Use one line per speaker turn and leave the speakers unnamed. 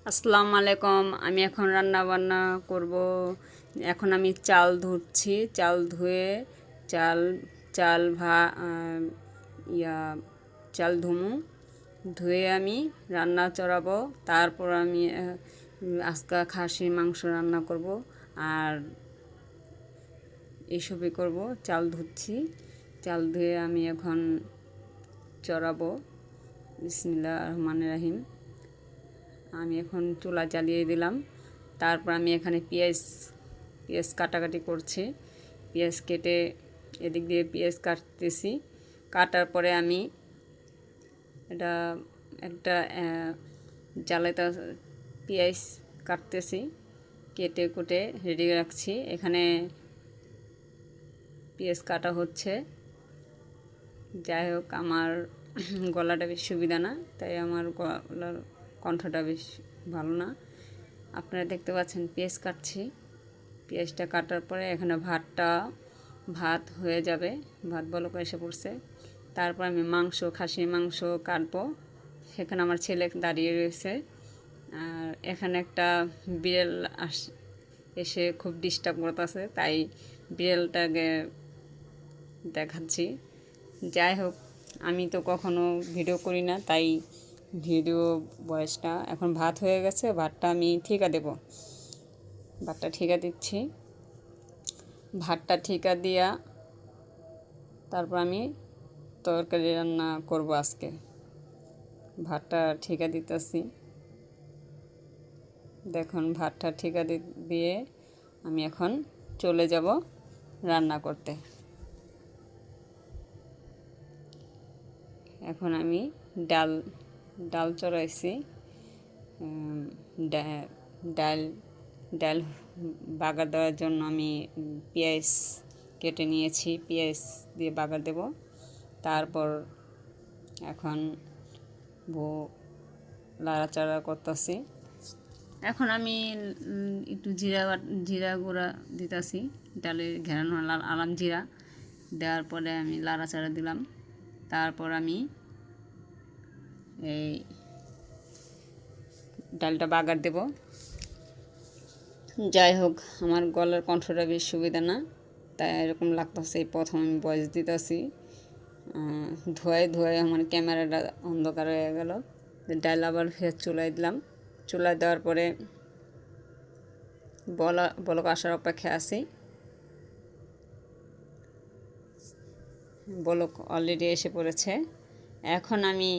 আসসালামু আলাইকুম। আমি এখন রান্না বান্না করব। এখন আমি চাল ধুচ্ছি। চাল ধুয়ে চাল চাল ভা ইয়া চাল ধুয়ে আমি রান্না চড়াবো। তারপর আমি আজকে খাসির মাংস রান্না করব আর এইসবই করব। চাল ধুচ্ছি, চাল ধুয়ে আমি এখন চড়াবো। বিসমিল্লাহির রহমানির রহিম। আমি এখন চুলা জ্বালিয়ে দিলাম। তারপর আমি এখানে পেঁয়াজ কাটাকাটি করছি। পেঁয়াজ কেটে এদিক দিয়ে পেঁয়াজ কাটতেছি। কাটার পরে আমি এটা একটা জ্বালাইতে পেঁয়াজ কাটতেছি, কেটে কুটে রেডি রাখছি। এখানে পেঁয়াজ কাটা হচ্ছে। যাই হোক, আমার গলাটা বেশ সুবিধা না, তাই আমার গলার কণ্ঠটা বেশ ভালো না। আপনারা দেখতে পাচ্ছেন পেঁয়াজ কাটছি। পেঁয়াজটা কাটার পরে এখানে ভাত হয়ে যাবে। ভাত বলক এসে পড়ছে। তারপর আমি খাসির মাংস কাটবো। সেখানে আমার ছেলে দাঁড়িয়ে রয়েছে। আর এখানে একটা বিড়াল এসে খুব ডিস্টার্ব করতেছে, তাই বিড়ালটাকে দেখাচ্ছি। যাই হোক, আমি তো কখনো ভিডিও করি না, তাই ভিডিও বয়সটা এখন ভাত হয়ে গেছে। ভাতটা আমি ঠিকা দেব। ভাতটা ঠিকা দিচ্ছি। ভাতটা ঠিকা দিয়া তারপর আমি তরকারি রান্না করব আজকে। ভাতটা ঠিকা দিতেছি। দেখুন, ভাতটা ঠিকা দিয়ে আমি এখন চলে যাব রান্না করতে। এখন আমি ডাল চড়াইছি। ডাল বাগার দেওয়ার জন্য আমি পেঁয়াজ কেটে নিয়েছি। পেঁয়াজ দিয়ে বাগার দেব। তারপর এখন লাড়াচাড়া করতেছি। এখন আমি একটু জিরা গুঁড়া দিতেছি। ডালের ঘেরানো আলাম জিরা দেওয়ার পরে আমি লাড়াচাড়া দিলাম। তারপর আমি এই ডালটা বাগার দেব। যাই হোক, আমার গলার কণ্ঠটা বেশ সুবিধা না, তাই এরকম লাগতেছে। এই প্রথম আমি ভয়েস দিতেছি। ধোয়ায় আমার ক্যামেরাটা অন্ধকার হয়ে গেল। ডাল আবার ফের চুলায় দিলাম। চুলায় দেওয়ার পরে বলক আসার অপেক্ষা আছি। বলক অলরেডি এসে পড়েছে। এখন আমি